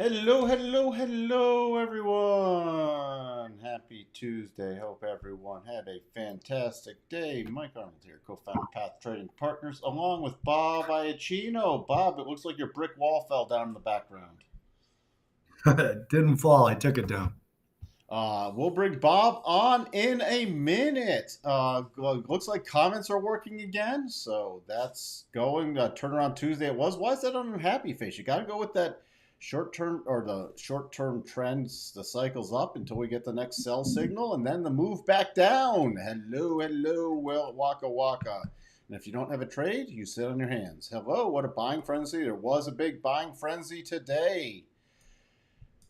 Hello, hello, hello, everyone. Happy Tuesday. Hope everyone had a fantastic day. Mike Arnold here, co-founder of Path Trading Partners, along with Bob Iacchino. Bob, it looks like your brick wall fell down in the background. It didn't fall. I took it down. We'll bring Bob on in a minute. Looks like comments are working again, so that's going. Turnaround Tuesday it was. Why is that on a happy face? You got to go with that short term or the short term trends. The cycle's up until we get the next sell signal, and then the move back down. Hello, hello, well, waka waka. And if you don't have a trade, you sit on your hands. Hello, what a buying frenzy! There was a big buying frenzy today.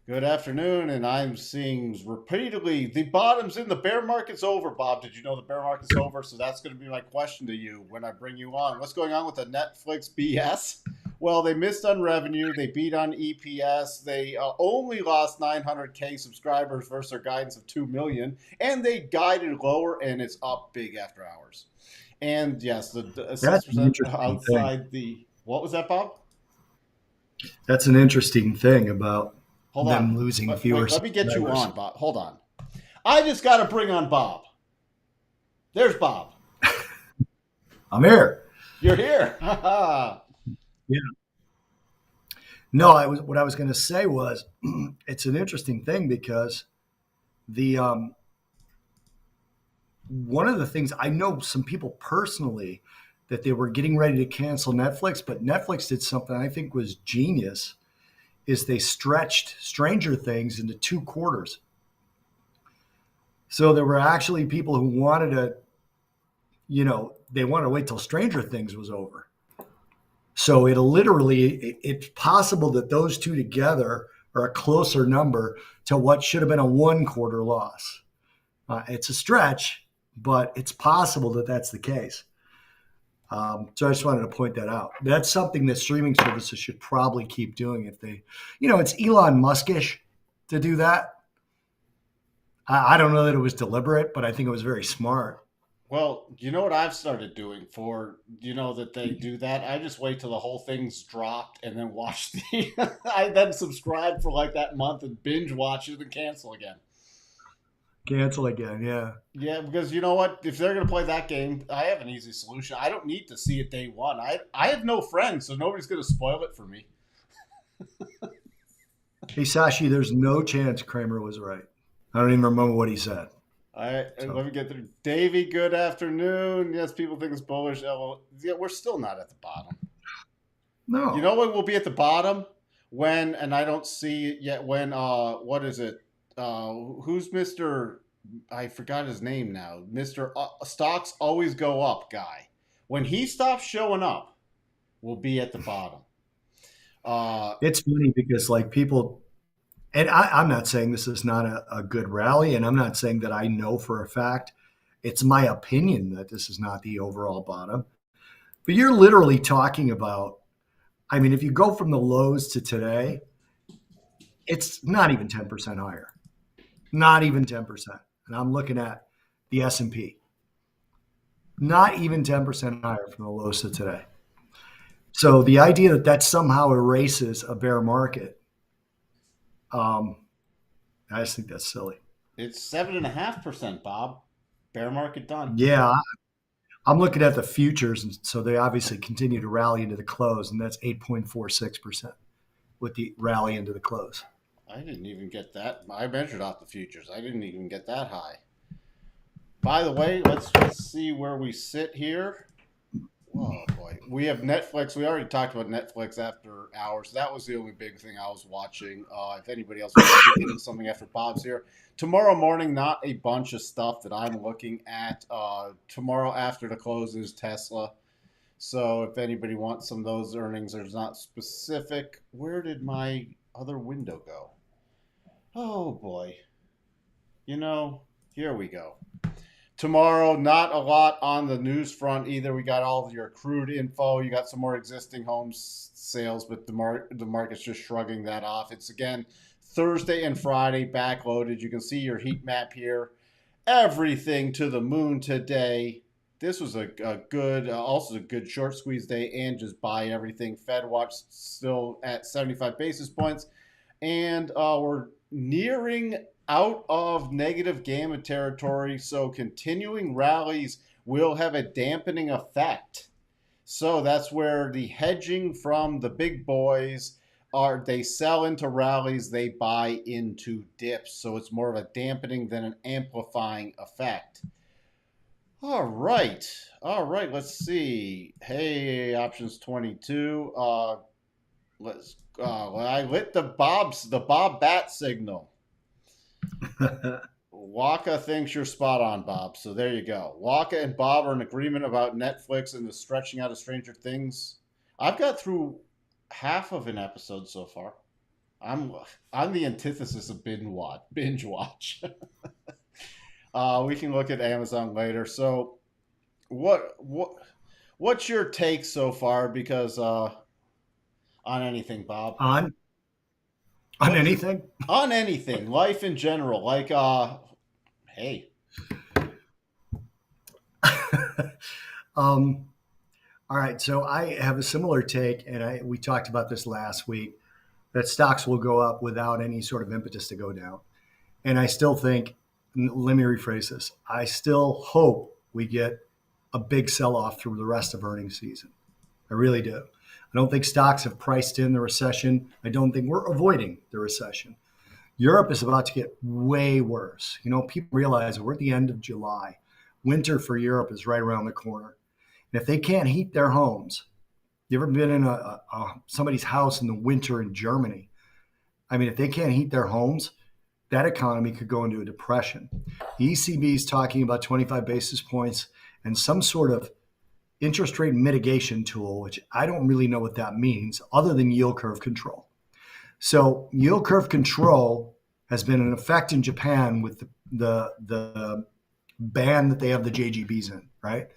Good afternoon, and I'm seeing repeatedly the bottom's in, the bear market's over. Bob, did you know the bear market's over? So that's going to be my question to you when I bring you on. What's going on with the Netflix BS? Well, they missed on revenue, they beat on EPS, they only lost 900K subscribers versus their guidance of 2 million, and they guided lower, and it's up big after hours. And yes, the That's an 6% interesting thing. outside the what was that, Bob? That's an interesting thing about Hold on. them losing Wait, fewer let me get you subscribers. on, Bob. Hold on. I just got to bring on Bob. There's Bob. I'm here. You're here. Ha. Yeah. No, what I was going to say was it's an interesting thing because the one of the things I know some people personally that they were getting ready to cancel Netflix, but Netflix did something I think was genius is they stretched Stranger Things into 2 quarters. So there were actually people who wanted to, they wanted to wait till Stranger Things was over. So it's possible that those two together are a closer number to what should have been a 1 quarter loss. It's a stretch, but it's possible that that's the case. So I just wanted to point that out. That's something that streaming services should probably keep doing if they, it's Elon Muskish to do that. I don't know that it was deliberate, but I think it was very smart. Well, you know what I've started doing for that they do that. I just wait till the whole thing's dropped and then watch the. I then subscribe for like that month and binge watch it and cancel again. Cancel again, yeah. Yeah, because you know what? If they're gonna play that game, I have an easy solution. I don't need to see it day one. I have no friends, so nobody's gonna spoil it for me. Hey, Sashi, there's no chance Kramer was right. I don't even remember what he said. Let So, me get through. Davey, good afternoon. Yes, people think it's bullish. Well, yeah, we're still not at the bottom. You know no. when we'll be at the bottom? When, and I don't see it yet, when, what is it? Who's Mr. I forgot his name now. Mr. Stocks always go up guy. When he stops showing up, we'll be at the bottom. Uh, It's funny because, like, people, and I'm not saying this is not a good rally, and I'm not saying that I know for a fact. It's my opinion that this is not the overall bottom. But you're literally talking about, I mean, if you go from the lows to today, it's not even 10% higher. Not even 10%. And I'm looking at the S&P. Not even 10% higher from the lows to today. So the idea that that somehow erases a bear market, um, I just think that's silly. it's 7.5%, Bob. Bear market done. Yeah, I'm looking at the futures, and so they obviously continue to rally into the close, and that's 8.46% with the rally into the close. I didn't even get that. I measured out the futures. I didn't even get that high. By the way, let's see where we sit here. Oh boy, we have Netflix. We already talked about Netflix after hours. That was the only big thing I was watching. If anybody else wants to get into something after Bob's here, tomorrow morning, not a bunch of stuff that I'm looking at. Tomorrow after the close is Tesla. So if anybody wants some of those earnings, there's not specific. Where did my other window go? Oh boy, here we go. Tomorrow, not a lot on the news front either. We got all of your crude info. You got some more existing home sales, but the market's just shrugging that off. It's again Thursday and Friday backloaded. You can see your heat map here. Everything to the moon today. This was a good, also a good short squeeze day and just buy everything. Fed watch still at 75 basis points. and we're nearing out of negative gamma territory, so continuing rallies will have a dampening effect. So that's where the hedging from the big boys are, they sell into rallies, they buy into dips. So it's more of a dampening than an amplifying effect. All right. All right, let's see. Hey, options 22. Let's I lit the Bob bat signal. Waka thinks you're spot on, Bob. So there you go. Waka and Bob are in agreement about Netflix and the stretching out of Stranger Things. I've got through half of an episode so far. I'm I'm the antithesis of binge watch. We can look at Amazon later. So what what's your take so far? Because on anything, Bob. on What's anything. on anything, life in general, like hey. um, all right, so I have a similar take, and we talked about this last week, that stocks will go up without any sort of impetus to go down. And I still think, let me rephrase this, I still hope we get a big sell off through the rest of earnings season. I really do. I don't think stocks have priced in the recession. I don't think we're avoiding the recession. Europe is about to get way worse. You know, people realize we're at the end of July. Winter for Europe is right around the corner. And if they can't heat their homes, you ever been in somebody's house in the winter in Germany? I mean, if they can't heat their homes, that economy could go into a depression. The ECB is talking about 25 basis points and some sort of interest rate mitigation tool, which I don't really know what that means other than yield curve control. So yield curve control has been in effect in Japan with the ban that they have the JGBs in, right?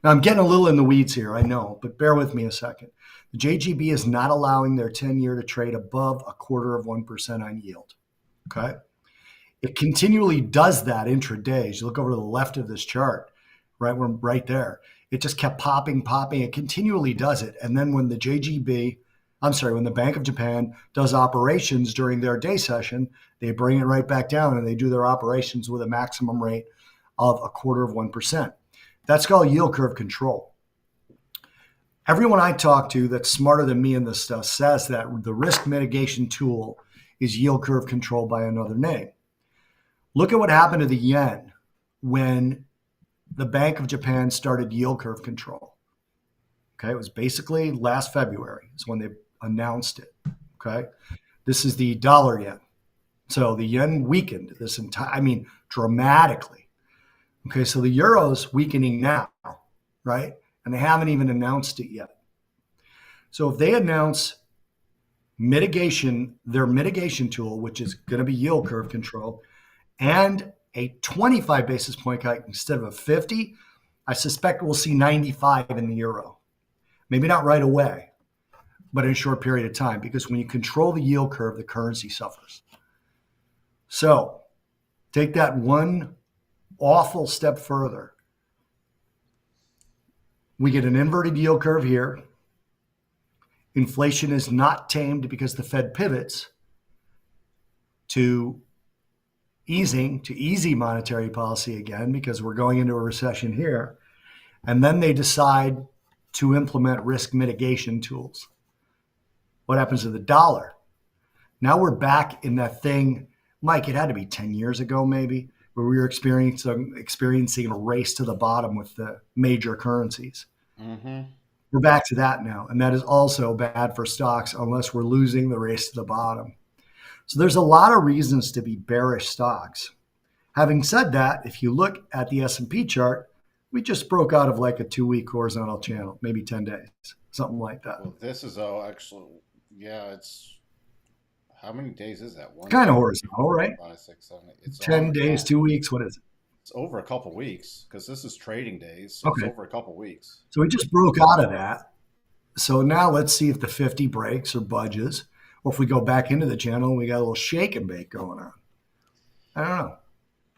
Now I'm getting a little in the weeds here, I know, but bear with me a second. The JGB is not allowing their 10-year to trade above 0.25% on yield, okay? It continually does that intraday. As you look over to the left of this chart, right, we're right there. It just kept popping. It continually does it. And then when when the Bank of Japan does operations during their day session, they bring it right back down and they do their operations with a maximum rate of 0.25%. That's called yield curve control. Everyone I talk to that's smarter than me in this stuff says that the risk mitigation tool is yield curve control by another name. Look at what happened to the yen when the Bank of Japan started yield curve control. Okay, it was basically last February is when they announced it. Okay, this is the dollar yen. So the yen weakened dramatically. Okay, so the euro's weakening now, right? And they haven't even announced it yet. So if they announce their mitigation tool, which is going to be yield curve control, and a 25 basis point hike instead of a 50, I suspect we'll see 95 in the euro. Maybe not right away, but in a short period of time, because when you control the yield curve, the currency suffers. So take that one awful step further. We get an inverted yield curve here. Inflation is not tamed because the Fed pivots to easy monetary policy again, because we're going into a recession here. And then they decide to implement risk mitigation tools. What happens to the dollar? Now we're back in that thing, Mike, it had to be 10 years ago maybe, where we were experiencing a race to the bottom with the major currencies. Mm-hmm. We're back to that now. And that is also bad for stocks unless we're losing the race to the bottom. So there's a lot of reasons to be bearish stocks. Having said that, if you look at the S&P chart, we just broke out of like a 2-week horizontal channel, maybe 10 days, something like that. Well, this is actually, yeah, it's, how many days is that? One, kind of horizontal, right? 5, 6, 7, 8. It's 10 days, 2 weeks, what is it? It's over a couple weeks because this is trading days, so Okay. it's over a couple weeks. So we just broke out of that. So now let's see if the 50 breaks or budges, or if we go back into the channel and we got a little shake and bake going on. I don't know.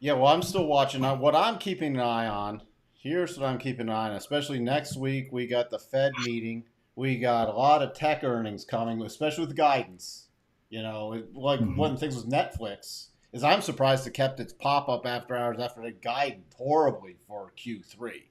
Yeah, well, I'm still watching. What I'm keeping an eye on, here's what I'm keeping an eye on, especially next week. We got the Fed meeting. We got a lot of tech earnings coming, especially with guidance. Like one Hmm. of the things with Netflix is I'm surprised it kept its pop up after hours after they guided horribly for Q3.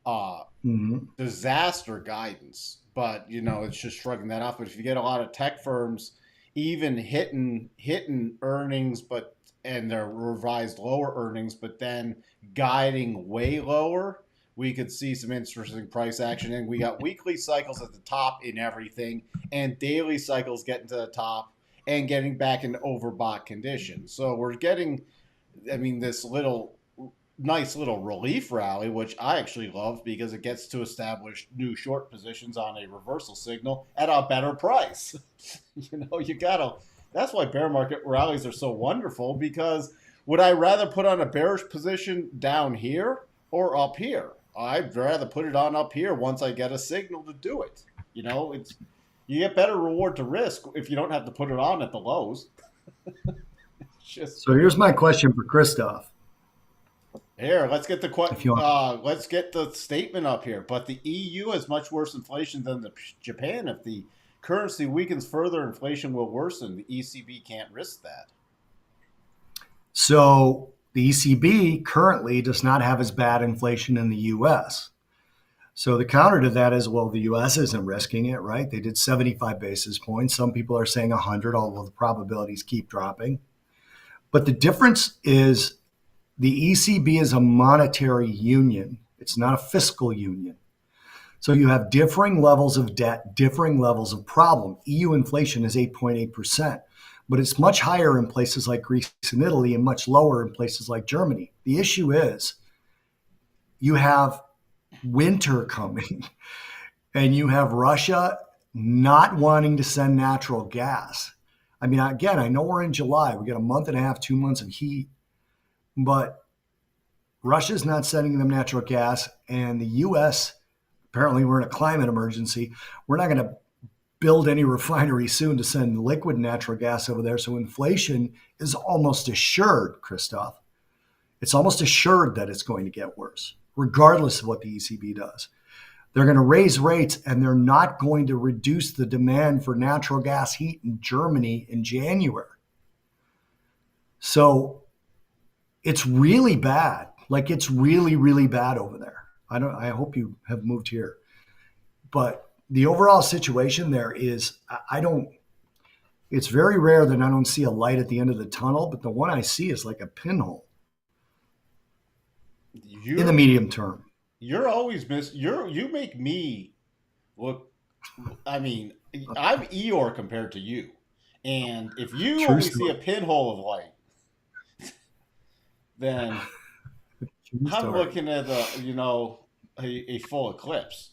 Uh, Hmm. Disaster guidance, but it's just shrugging that off. But if you get a lot of tech firms even hitting earnings, but and their revised lower earnings, but then guiding way lower, we could see some interesting price action. And we got weekly cycles at the top in everything, and daily cycles getting to the top and getting back into overbought conditions. So we're getting, this nice little relief rally, which I actually love because it gets to establish new short positions on a reversal signal at a better price. You gotta. That's why bear market rallies are so wonderful because would I rather put on a bearish position down here or up here? I'd rather put it on up here once I get a signal to do it. It's you get better reward to risk if you don't have to put it on at the lows. It's just So here's my question for Christoph. here, If you want, let's get the statement up here. But the EU has much worse inflation than Japan. If the currency weakens further, inflation will worsen. The ECB can't risk that. so the ECB currently does not have as bad inflation in the US. So the counter to that is, well, the US isn't risking it, right? They did 75 basis points. Some people are saying 100, although the probabilities keep dropping. But the difference is the ECB is a monetary union. It's not a fiscal union. So you have differing levels of debt, differing levels of problem. EU inflation is 8.8%, but it's much higher in places like Greece and Italy and much lower in places like Germany. The issue is you have winter coming and you have Russia not wanting to send natural gas. I mean, again, I know we're in July. We got a month and a half, 2 months of heat, but Russia's not sending them natural gas, and the U.S. apparently we're in a climate emergency. We're not going to build any refinery soon to send liquid natural gas over there. So inflation is almost assured, Christoph. It's almost assured that it's going to get worse, regardless of what the ECB does. They're going to raise rates and they're not going to reduce the demand for natural gas heat in Germany in January. So it's really bad. Like it's really, really bad over there. I hope you have moved here. But the overall situation there is I don't it's very rare that I don't see a light at the end of the tunnel, but the one I see is like a pinhole in the You're medium term. you're always you make me look. I mean, I'm Eeyore compared to you, and if you True only see a story. pinhole of light, then True I'm story. looking at a full eclipse.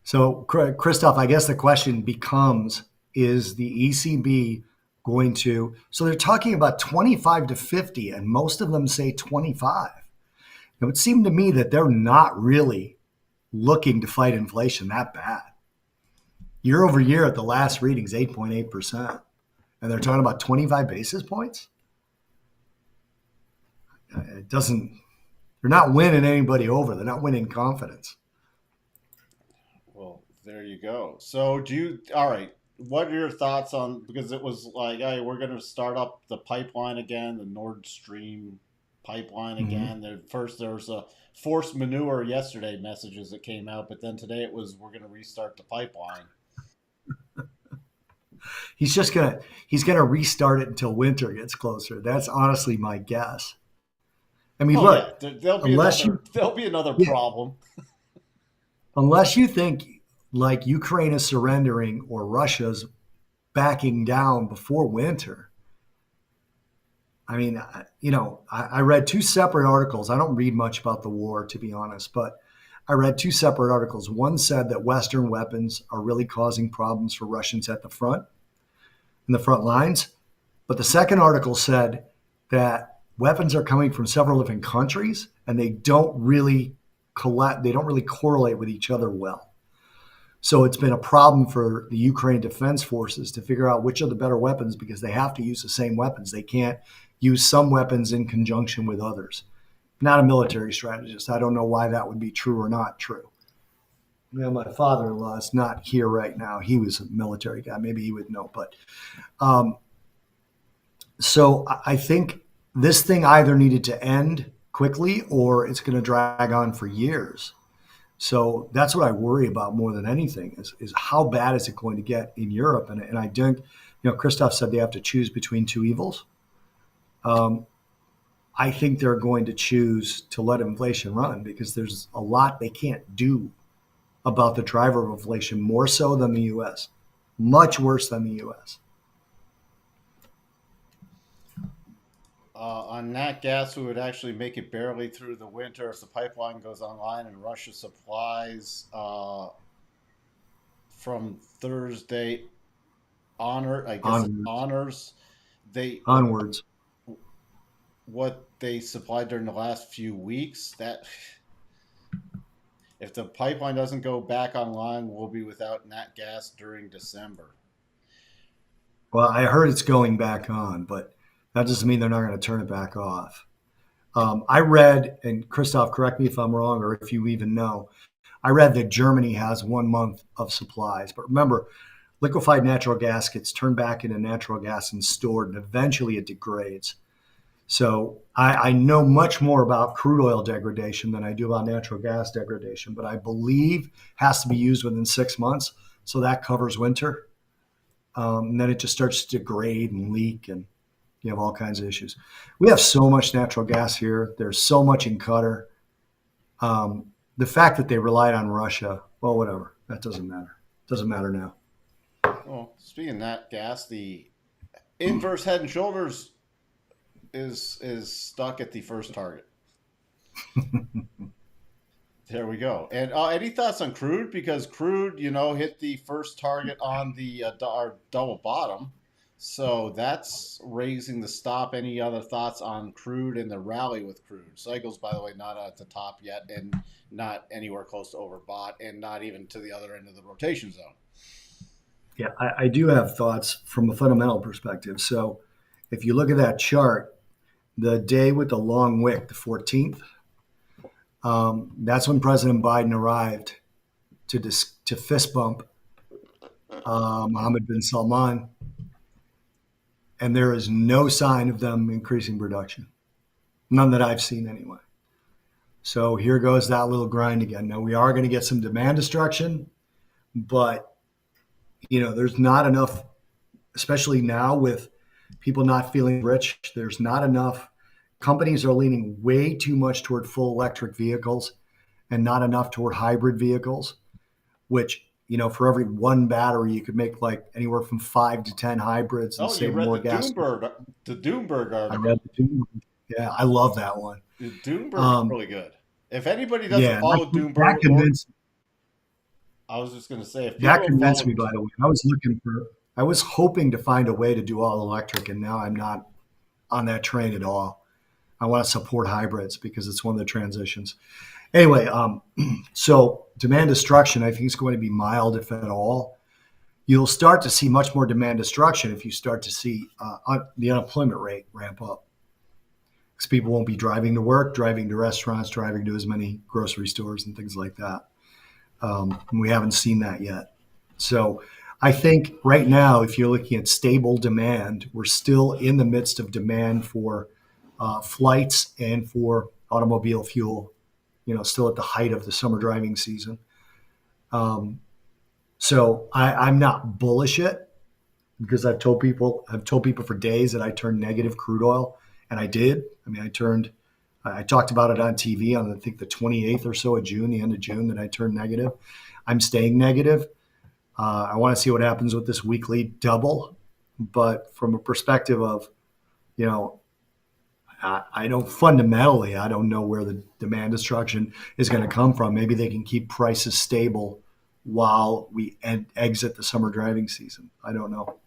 So, Christoph, I guess the question becomes, is the ECB going to? So they're talking about 25 to 50, and most of them say 25. It would seem to me that they're not really looking to fight inflation that bad. Year over year at the last reading is 8.8%. And they're talking about 25 basis points? It doesn't, they're not winning anybody over. They're not winning confidence. Well, there you go. So, all right? What are your thoughts on because it was like, hey, we're going to start up the pipeline again, the Nord Stream pipeline Mhm. again. First, there was a forced manure yesterday messages that came out, but then today it was we're going to restart the pipeline. He's gonna restart it until winter gets closer. That's honestly my guess. I mean, Oh yeah, look, there'll be unless you another yeah, problem. unless you think like Ukraine is surrendering or Russia's backing down before winter. I mean, I read two separate articles. I don't read much about the war, to be honest, but I read two separate articles. One said that Western weapons are really causing problems for Russians at the front, in the front lines. But the second article said that weapons are coming from several different countries and they don't really correlate with each other well. So it's been a problem for the Ukraine defense forces to figure out which are the better weapons because they have to use the same weapons. They can't use some weapons in conjunction with others. Not a military strategist. I don't know why that would be true or not true. Well, my father-in-law is not here right now. He was a military guy. Maybe he would know. But um, so I think this thing either needed to end quickly or it's going to drag on for years. So that's what I worry about more than anything is how bad is it going to get in Europe? And I don't, Christoph said they have to choose between two evils. Um, I think they're going to choose to let inflation run because there's a lot they can't do about the driver of inflation, more so than the U.S., much worse than the U.S. On nat gas, we would actually make it barely through the winter if the pipeline goes online and Russia supplies from Thursday honor. I guess it Onwards, honors they onwards. what they supplied during the last few weeks. That if the pipeline doesn't go back online, we'll be without nat gas during December. Well, I heard it's going back on, but that doesn't mean they're not going to turn it back off. I read, and Christoph, correct me if I'm wrong, or if you even know, I read that Germany has 1 month of supplies. But remember, liquefied natural gas gets turned back into natural gas and stored, and eventually it degrades. So I know much more about crude oil degradation than I do about natural gas degradation, but I believe has to be used within 6 months. So that covers winter. And then it just starts to degrade and leak, and you have all kinds of issues. We have so much natural gas here. There's so much in Qatar. The fact that they relied on Russia, well, whatever. That doesn't matter. Doesn't matter now. Well, speaking of nat gas, the inverse head and shoulders is stuck at the first target. There we go. And any thoughts on crude? Because crude, hit the first target on the our double bottom. So that's raising the stop. Any other thoughts on crude and the rally with crude? Cycles, by the way, not at the top yet and not anywhere close to overbought and not even to the other end of the rotation zone. Yeah, I do have thoughts from a fundamental perspective. So if you look at that chart, the day with the long wick, the 14th, that's when President Biden arrived to fist bump Mohammed bin Salman, and there is no sign of them increasing production, none that I've seen anyway. So here goes that little grind again. Now we are going to get some demand destruction, but there's not enough, especially now with people not feeling rich. There's not enough. Companies are leaning way too much toward full electric vehicles and not enough toward hybrid vehicles, which, for every one battery, you could make like anywhere from 5 to 10 hybrids and Oh, you save read more gas. The Doomberg I article. read the Doomberg. Yeah, I love that one. The Doomberg's Um, really good. If anybody doesn't yeah, follow that Doomberg, or convinced I was just going to say, if people that don't convinced follow, me. By the way, I was hoping to find a way to do all electric, and now I'm not on that train at all. I want to support hybrids because it's one of the transitions. Anyway, so demand destruction, I think, is going to be mild, if at all. You'll start to see much more demand destruction if you start to see the unemployment rate ramp up. Because people won't be driving to work, driving to restaurants, driving to as many grocery stores and things like that. And we haven't seen that yet. So I think right now, if you're looking at stable demand, we're still in the midst of demand for flights and for automobile fuel, still at the height of the summer driving season. Um, so I'm not bullish yet because I've told people for days that I turned negative crude oil, and I did. I mean, I talked about it on TV on I think the 28th or so of June, the end of June, that I turned negative. I'm staying negative. I want to see what happens with this weekly double, but from a perspective of, you know, I don't fundamentally, I don't know where the demand destruction is going to come from. Maybe they can keep prices stable while we exit the summer driving season. I don't know.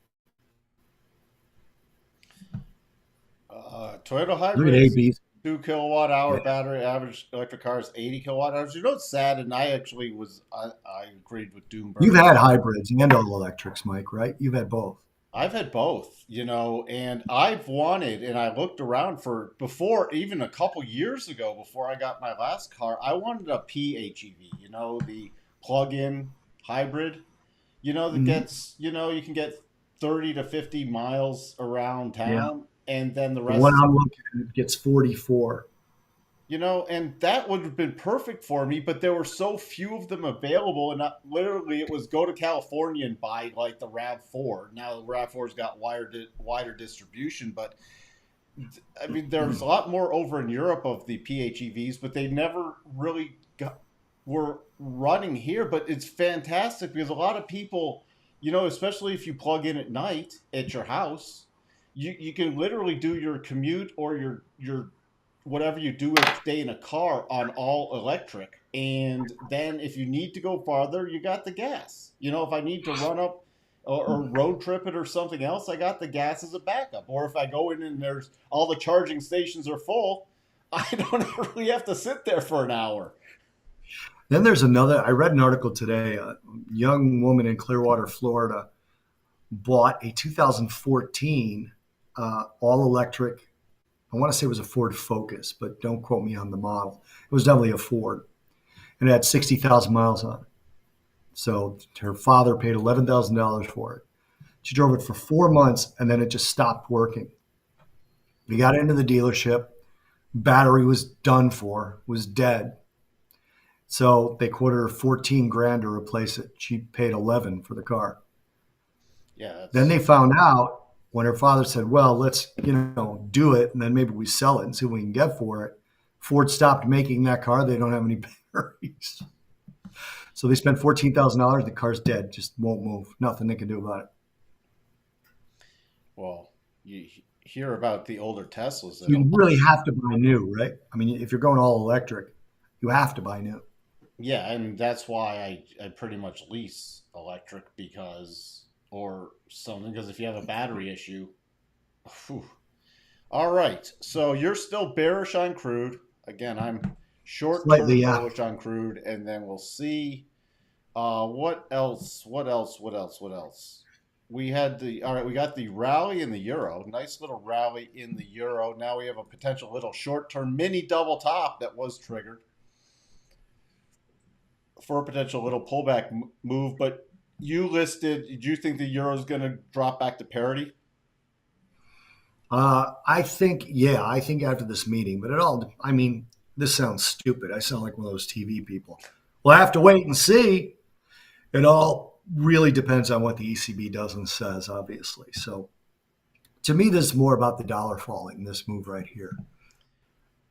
Toyota Look at hybrids, AB's. 2 kilowatt hour Yeah. battery, average electric cars 80 kilowatt hours. It's sad, and I actually I agreed with You've Doomberg. had hybrids and all electrics, Mike, right? You've had both. I've had both, and I've wanted, and I looked around for before, even a couple years ago, before I got my last car, I wanted a PHEV, the plug-in hybrid, that Mhm. gets, you can get 30 to 50 miles around Yeah. town, and then the The one rest, I'm looking at gets 44. and that would have been perfect for me, but there were so few of them available, and literally it was go to California and buy like the RAV4. Now the RAV4's got wider distribution, but I mean, there's a lot more over in Europe of the PHEVs, but they never really were running here. But it's fantastic because a lot of people, especially if you plug in at night at your house, you can literally do your commute or your whatever you do each day in a car on all electric. And then if you need to go farther, you got the gas. If I need to run up or road trip it or something else, I got the gas as a backup. Or if I go in and there's all the charging stations are full, I don't really have to sit there for an hour. Then there's another. I read an article today. A young woman in Clearwater, Florida, bought a 2014 all electric. I want to say it was a Ford Focus, but don't quote me on the model. It was definitely a Ford, and it had 60,000 miles on it. So her father paid $11,000 for it. She drove it for 4 months, and then it just stopped working. We got into the dealership. Battery was done for, was dead. So they quoted her 14 grand to replace it. She paid 11 for the car. Yeah, Then that's they found out when her father said, "Well, let's do it, and then maybe we sell it and see what we can get for it." Ford stopped making that car. They don't have any batteries, so they spent $14,000. The car's dead, just won't move. Nothing they can do about it. well, you hear about the older Teslas So that you really have to buy new, right? I mean, if you're going all electric, you have to buy new. yeah, and that's why I pretty much lease electric because or something because if you have a battery issue, whew. All right, so you're still bearish on crude. Again, I'm short Slightly, term yeah. bullish on crude, and then we'll see. What else? What else? What else? What else? We had the all right. We got the rally in the euro. Nice little rally in the euro. Now we have a potential little short term mini double top that was triggered for a potential little pullback move. But you listed. Do you think the euro is going to drop back to parity? I think, yeah, I think after this meeting, but it all, I mean, this sounds stupid. I sound like one of those TV people. We'll have to wait and see. It all really depends on what the ECB does and says, obviously. So to me, this is more about the dollar falling, this move right here.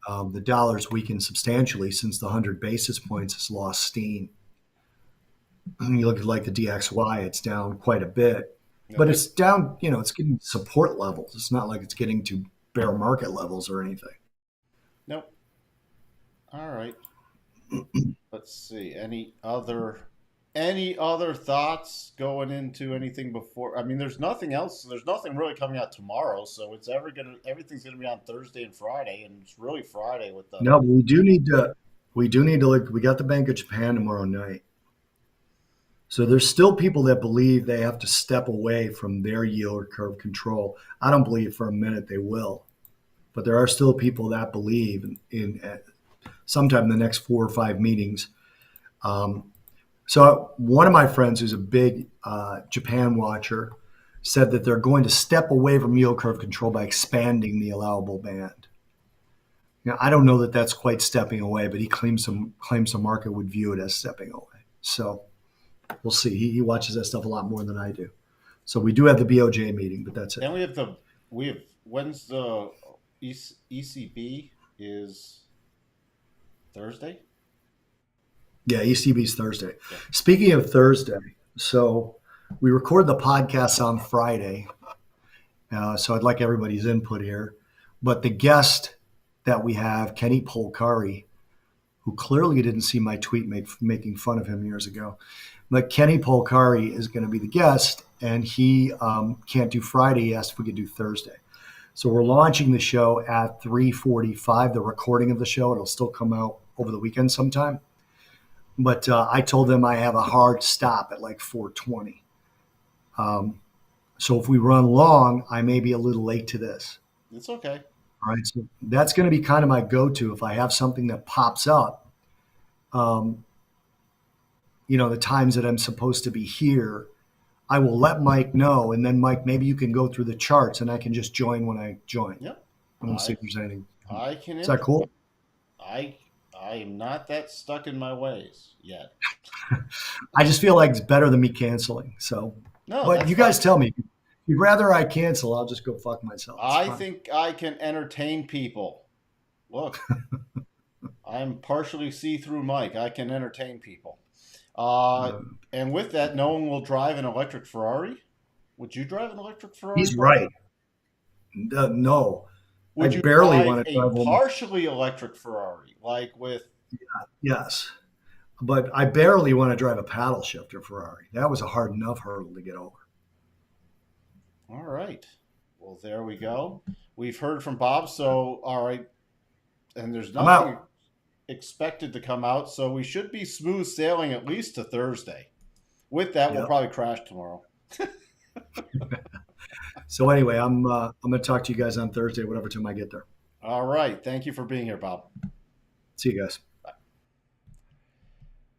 The dollar's weakened substantially since the 100 basis points has lost steam. You look at like the DXY, it's down quite a bit, but Okay. it's down, it's getting support levels. It's not like it's getting to bear market levels or anything. Nope. All right. Let's see. Any other thoughts going into anything before? I mean, there's nothing else. There's nothing really coming out tomorrow, so everything's gonna be on Thursday and Friday, and it's really Friday with the. No, we do need to look. We got the Bank of Japan tomorrow night. So there's still people that believe they have to step away from their yield curve control. I don't believe for a minute they will, but there are still people that believe in sometime in the next 4 or 5 meetings. Um, so one of my friends, who's a big Japan watcher, said that they're going to step away from yield curve control by expanding the allowable band. I don't know that that's quite stepping away, but he claims the market would view it as stepping away. So we'll see. He watches that stuff a lot more than I do. So we do have the BOJ meeting, but that's it. Then we have when's the ECB is Thursday? Yeah, ECB's Thursday. Yeah. Speaking of Thursday, so we record the podcast on Friday. So I'd like everybody's input here. But the guest that we have, Kenny Polcari, who clearly didn't see my tweet making fun of him years ago. But Kenny Polcari is going to be the guest, and he can't do Friday. He asked if we could do Thursday. So we're launching the show at 3:45. The recording of the show, it'll still come out over the weekend sometime. But I told them I have a hard stop at like 4:20. So if we run long, I may be a little late to this. It's okay. All right, so that's going to be kind of my go-to if I have something that pops up. Um, the times that I'm supposed to be here, I will let Mike know, and then Mike, maybe you can go through the charts, and I can just join when I join, Yep. and we'll see if there's anything. I can Is that cool? I I am not that stuck in my ways yet. I just feel like it's better than me canceling. So, No, but that's you fine. guys tell me. If you'd rather I cancel, I'll just go fuck myself. It's I fine. think I can entertain people. Look, I'm partially see-through Mike. I can entertain people. Uh, Uh, and with that, no one will drive an electric Ferrari. Would you drive an electric Ferrari, he's Bob? right. No, I Would you barely drive want to a drive one. partially electric Ferrari, like with? Yes, but I barely want to drive a paddle shifter Ferrari. That was a hard enough hurdle to get over. All right. Well, there we go. We've heard from Bob, so all right, and there's I'm nothing out. expected to come out, so we should be smooth sailing at least to Thursday. With that, we'll Yep. probably crash tomorrow. So anyway, I'm going to talk to you guys on Thursday, whatever time I get there. All right. Thank you for being here, Bob. See you guys.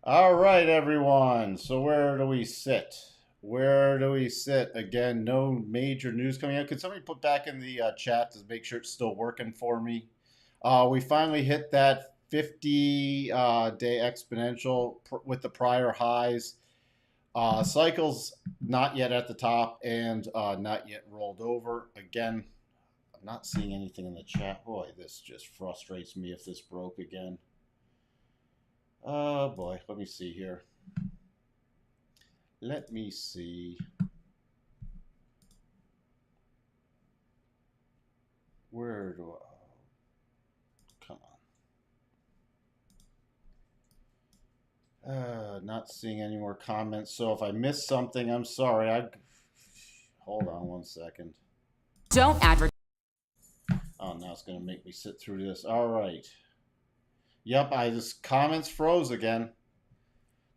All right, everyone. So where do we sit? Where do we sit? Again, no major news coming out. Could somebody put back in the chat to make sure it's still working for me? We finally hit that 50 day exponential with the prior highs. Cycles not yet at the top and not yet rolled over. Again, I'm not seeing anything in the chat. Boy, this just frustrates me if this broke again. Oh boy, let me see here. Let me see. Where do I? Come on. Not seeing any more comments. So if I missed something, I'm sorry. Hold on one second. Don't advertise. Oh, now it's going to make me sit through this. All right. Yep, I just comments froze again.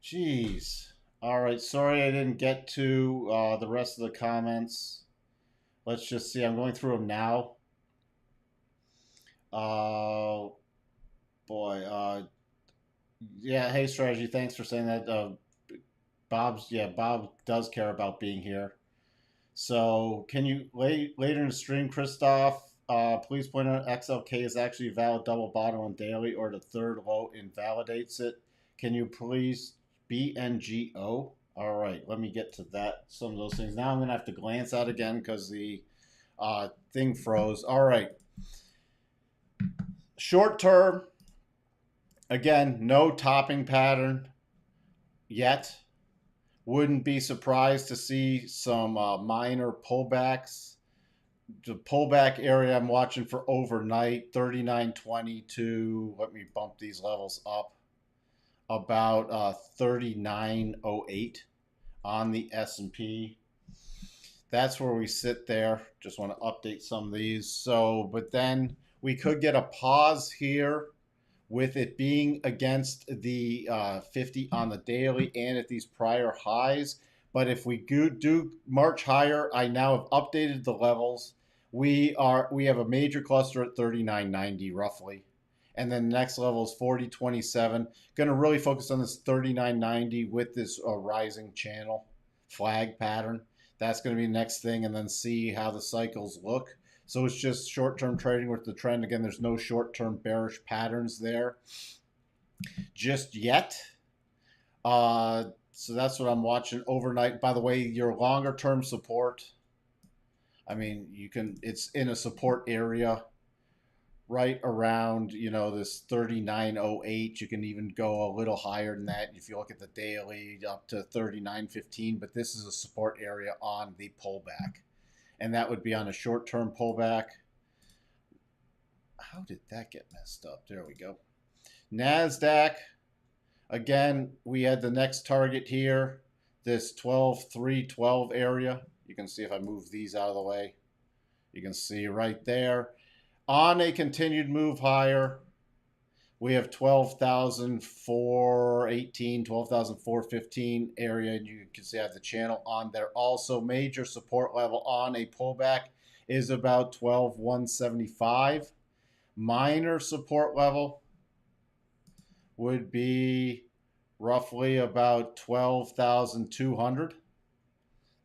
Jeez. All right. Sorry I didn't get to the rest of the comments. Let's just see. I'm going through them now. Boy. Yeah. Hey, strategy. Thanks for saying that. Bob does care about being here. So, can you later in the stream, Christoph? Please point out XLK is actually a valid double bottom on daily, or the third low invalidates it. Can you please BNGO? All right, let me get to that. Some of those things. Now I'm gonna have to glance out again because the thing froze. All right, short term. Again, no topping pattern yet. Wouldn't be surprised to see some minor pullbacks. The pullback area I'm watching for overnight 39.20 to, let me bump these levels up, about 39.08 on the S&P. That's where we sit there. Just want to update some of these. So, but then we could get a pause here with it being against the 50 on the daily and at these prior highs. But if we do march higher, I now have updated the levels. We have a major cluster at 39.90 roughly. And then the next level is 40.27. Going to really focus on this 39.90 with this rising channel flag pattern. That's going to be the next thing, and then see how the cycles look. So it's just short-term trading with the trend. Again, there's no short-term bearish patterns there just yet. So that's what I'm watching overnight. By the way, your longer-term support, I mean, it's in a support area right around, this 39.08. You can even go a little higher than that if you look at the daily up to 39.15, but this is a support area on the pullback. And that would be on a short-term pullback. How did that get messed up? There we go. Nasdaq, again, we had the next target here, this 12.312 area. You can see if I move these out of the way, you can see right there. On a continued move higher, we have 12,418, 12,415 area, and you can see I have the channel on there. Also, major support level on a pullback is about 12,175. Minor support level would be roughly about 12,200.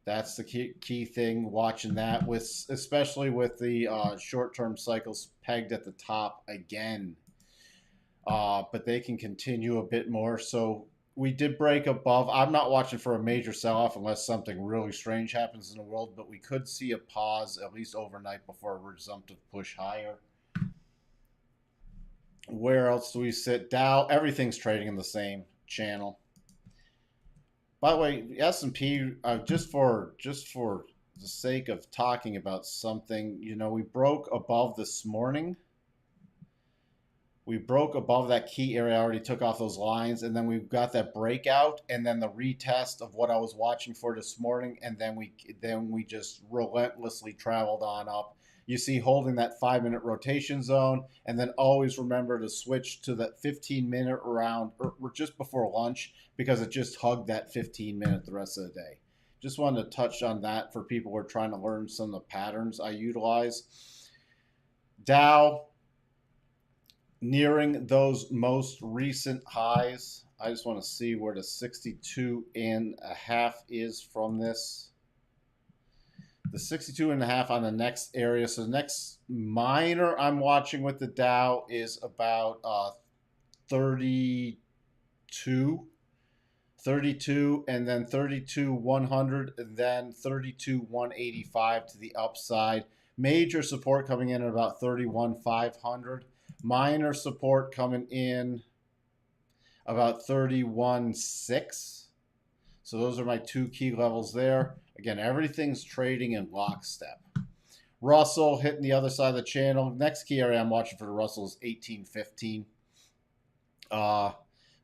That's the key thing. Watching that with, especially with the short-term cycles pegged at the top again, but they can continue a bit more. So we did break above. I'm not watching for a major sell-off unless something really strange happens in the world, but we could see a pause at least overnight before a resumptive push higher. Where else do we sit? Dow, everything's trading in the same channel. By the way, S&P, just for the sake of talking about something, we broke above this morning. We broke above that key area. I already took off those lines, and then we've got that breakout, and then the retest of what I was watching for this morning, and then we just relentlessly traveled on up. You see, holding that 5-minute rotation zone, and then always remember to switch to that 15-minute around or just before lunch, because it just hugged that 15-minute the rest of the day. Just wanted to touch on that for people who are trying to learn some of the patterns I utilize. Dow nearing those most recent highs. I just want to see where the 62.5 is from this. The 62.5 on the next area. So the next minor I'm watching with the Dow is about 32, and then 32,100, and then 32,185 to the upside. Major support coming in at about 31,500. Minor support coming in about 31.6. So those are my two key levels there. Again, everything's trading in lockstep. Russell hitting the other side of the channel. Next key area I'm watching for the Russell is 1815.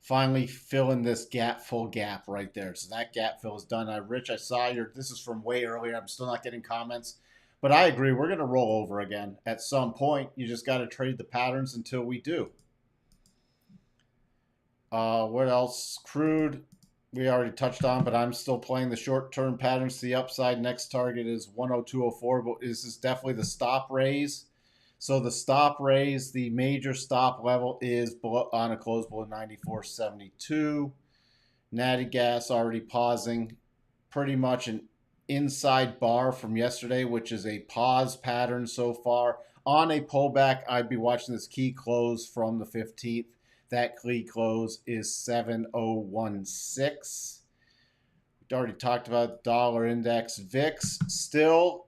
Finally filling this full gap right there. So that gap fill is done. Rich, I saw this is from way earlier. I'm still not getting comments. But I agree, we're going to roll over again at some point. You just got to trade the patterns until we do. What else? Crude, we already touched on, but I'm still playing the short-term patterns to the upside. Next target is 102.04, but this is definitely the stop raise. So the stop raise, the major stop level is on a close below 94.72. Natty gas already pausing. Pretty much an inside bar from yesterday, which is a pause pattern so far. On a pullback, I'd be watching this key close from the 15th. That key close is 7016. We already talked about dollar index. VIX still,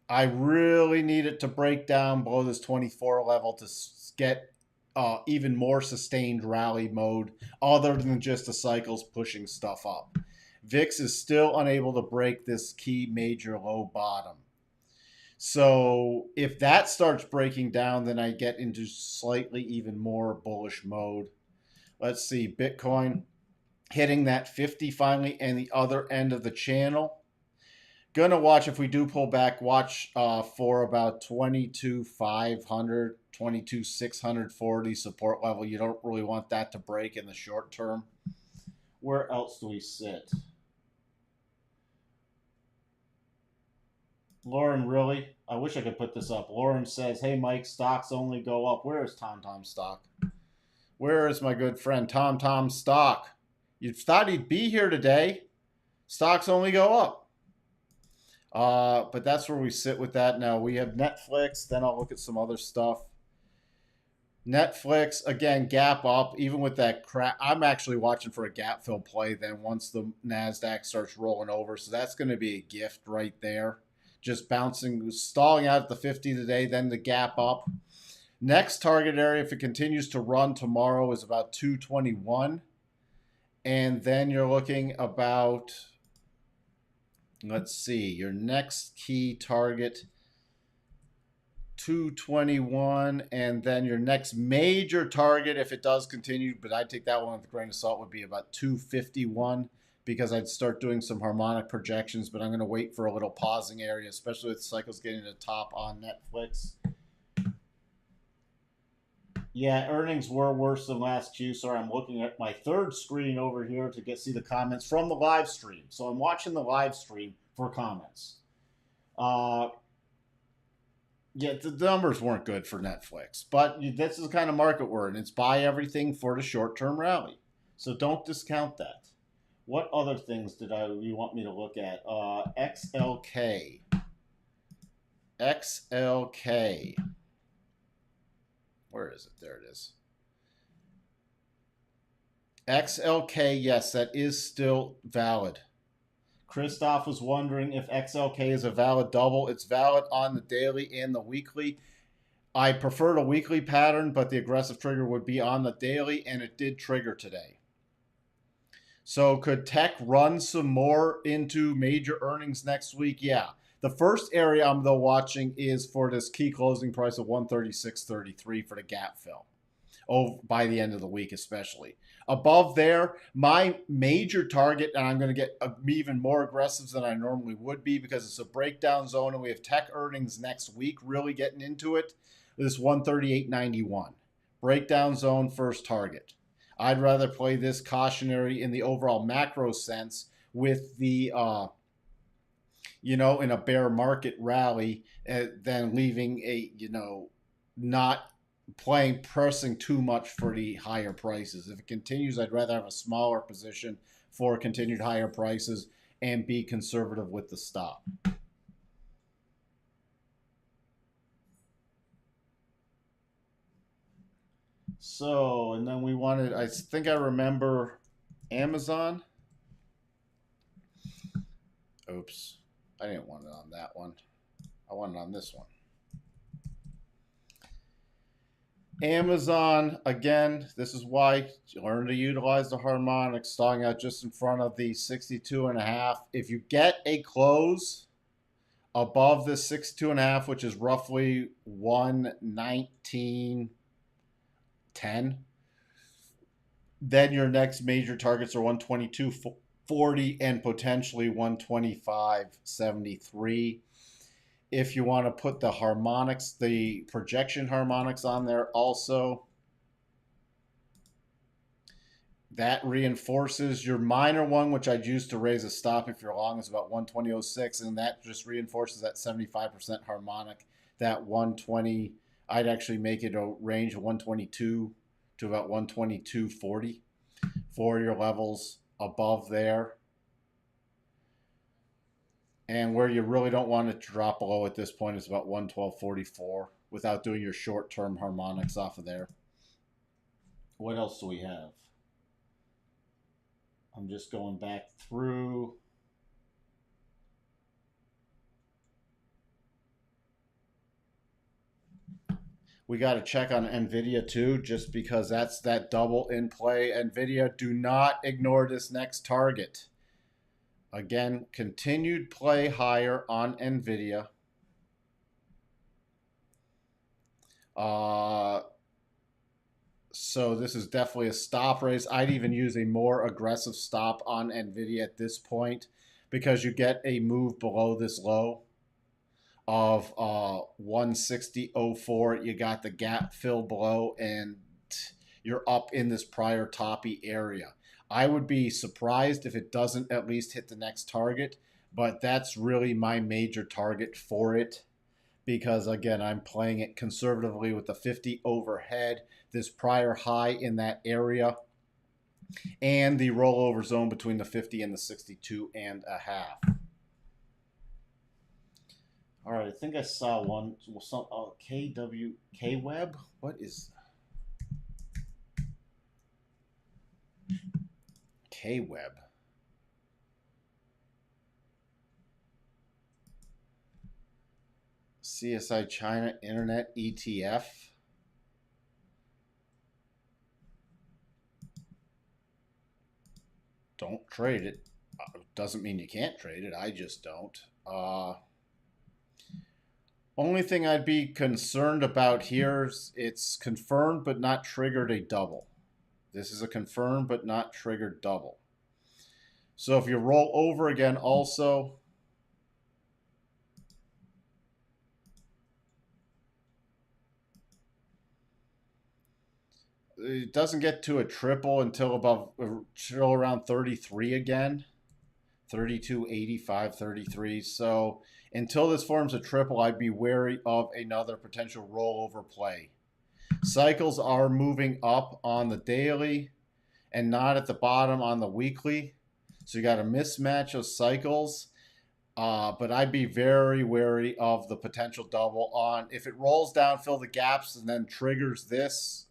I really need it to break down below this 24 level to get even more sustained rally mode other than just the cycles pushing stuff up. VIX is still unable to break this key major low bottom. So if that starts breaking down, then I get into slightly even more bullish mode. Let's see, Bitcoin hitting that 50 finally and the other end of the channel. Gonna watch, if we do pull back, watch for about 22,500, 22,640 support level. You don't really want that to break in the short term. Where else do we sit? Lauren, really? I wish I could put this up. Lauren says, hey, Mike, stocks only go up. Where is TomTom stock? Where is my good friend TomTom stock? You thought he'd be here today. Stocks only go up. But that's where we sit with that now. We have Netflix. Then I'll look at some other stuff. Netflix, again, gap up. Even with that crap, I'm actually watching for a gap fill play then once the Nasdaq starts rolling over. So that's going to be a gift right there. Just bouncing, stalling out at the 50 today, then the gap up. Next target area, if it continues to run tomorrow, is about 221. And then you're looking about, let's see, your next key target, 221. And then your next major target, if it does continue, but I'd take that one with a grain of salt, would be about 251. Because I'd start doing some harmonic projections, but I'm going to wait for a little pausing area, especially with cycles getting to the top on Netflix. Yeah, earnings were worse than last Q. Sorry, I'm looking at my third screen over here to see the comments from the live stream. So I'm watching the live stream for comments. Yeah, the numbers weren't good for Netflix, but this is the kind of market we're in. It's buy everything for the short-term rally. So don't discount that. What other things did you want me to look at? XLK. XLK. Where is it? There it is. XLK, yes, that is still valid. Christoph was wondering if XLK is a valid double. It's valid on the daily and the weekly. I prefer the weekly pattern, but the aggressive trigger would be on the daily, and it did trigger today. So could tech run some more into major earnings next week? Yeah. The first area I'm though watching is for this key closing price of 136.33 for the gap fill. Oh, by the end of the week, especially. Above there, my major target, and I'm going to get even more aggressive than I normally would be because it's a breakdown zone and we have tech earnings next week, really getting into it. This 138.91. Breakdown zone, first target. I'd rather play this cautionary in the overall macro sense with the, in a bear market rally than leaving a, not pressing too much for the higher prices. If it continues, I'd rather have a smaller position for continued higher prices and be conservative with the stop. So, and then we wanted, I think I remember Amazon. Oops, I didn't want it on that one. I want it on this one. Amazon, again, this is why you learn to utilize the harmonics, stalling out just in front of the 62.5. If you get a close above the 62.5, which is roughly 119.10, then your next major targets are 122.40 and potentially 125.73. If you want to put the harmonics, the projection harmonics on there also, that reinforces your minor one, which I'd use to raise a stop if you're long, is about 120.06, and that just reinforces that 75% harmonic. That 120, I'd actually make it a range of 122 to about 122.40 for your levels above there. And where you really don't want it to drop below at this point is about 112.44 without doing your short-term harmonics off of there. What else do we have? I'm just going back through. We got to check on Nvidia too, just because that's that double in play. Nvidia, do not ignore this next target. Again, continued play higher on Nvidia. So this is definitely a stop raise. I'd even use a more aggressive stop on Nvidia at this point because you get a move below this low of 160.04. You got the gap fill below and you're up in this prior toppy area. I would be surprised if it doesn't at least hit the next target, but that's really my major target for it because, again, I'm playing it conservatively with the 50 overhead, this prior high in that area, and the rollover zone between the 50 and the 62.5. All right, I think I saw one. KWB. What is KWeb? CSI China Internet ETF. Don't trade it. Doesn't mean you can't trade it. I just don't. Only thing I'd be concerned about here is it's confirmed but not triggered a double. This is a confirmed but not triggered double. So if you roll over again also, it doesn't get to a triple until around 33 again. 32, 85, 33. So until this forms a triple, I'd be wary of another potential rollover play. Cycles are moving up on the daily, and not at the bottom on the weekly. So you got a mismatch of cycles. But I'd be very wary of the potential double on. If it rolls down, fill the gaps, and then triggers this,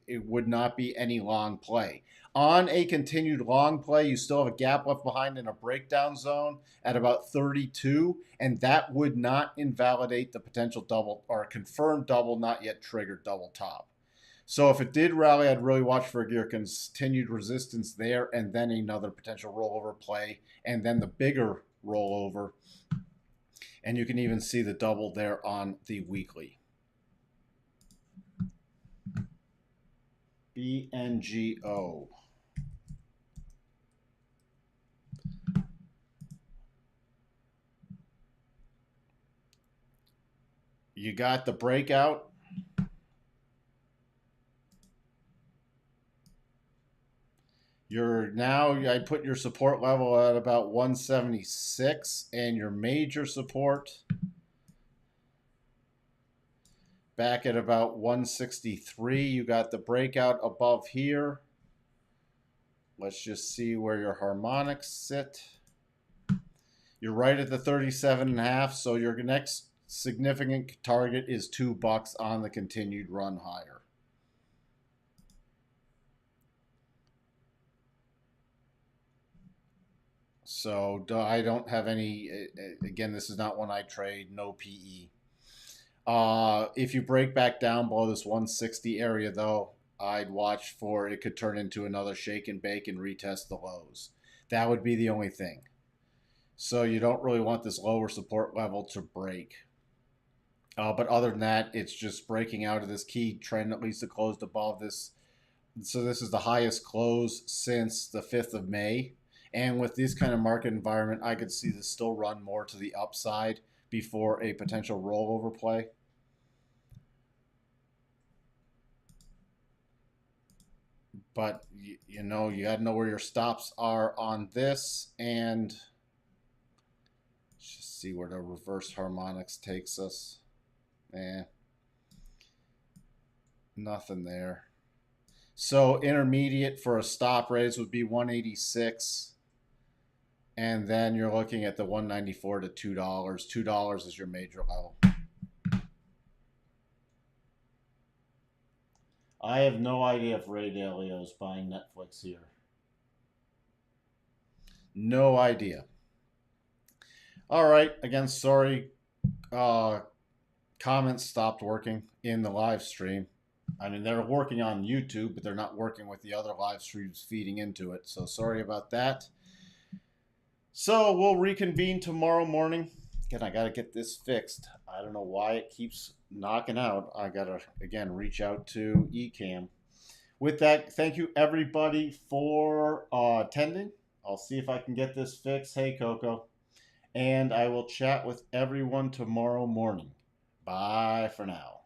it would not be any long play. On a continued long play, you still have a gap left behind in a breakdown zone at about 32, and that would not invalidate the potential double or a confirmed double, not yet triggered double top. So if it did rally, I'd really watch for your continued resistance there, and then another potential rollover play, and then the bigger rollover. And you can even see the double there on the weekly. BNGO. You got the breakout. You're now, I put your support level at about 176, and your major support back at about 163. You got the breakout above here. Let's just see where your harmonics sit. You're right at the 37.5, so your next significant target is $2 on the continued run higher. So I don't have any, again, this is not one I trade, no PE. If you break back down below this 160 area, though, I'd watch for it could turn into another shake and bake and retest the lows. That would be the only thing. So you don't really want this lower support level to break. But other than that, it's just breaking out of this key trend, at least it closed above this. So this is the highest close since the 5th of May. And with this kind of market environment, I could see this still run more to the upside before a potential rollover play. But, you know, you got to know where your stops are on this. And let's just see where the reverse harmonics takes us. Nothing there. So intermediate for a stop raise would be 186. And then you're looking at the 194 to $2. $2 is your major level. I have no idea if Ray Dalio is buying Netflix here. No idea. All right. Again, sorry. Comments stopped working in the live stream. I mean, they're working on YouTube, but they're not working with the other live streams feeding into it. So sorry about that. So we'll reconvene tomorrow morning. Again, I got to get this fixed. I don't know why it keeps knocking out. I got to, again, reach out to Ecamm. With that, thank you, everybody, for attending. I'll see if I can get this fixed. Hey, Coco. And I will chat with everyone tomorrow morning. Bye for now.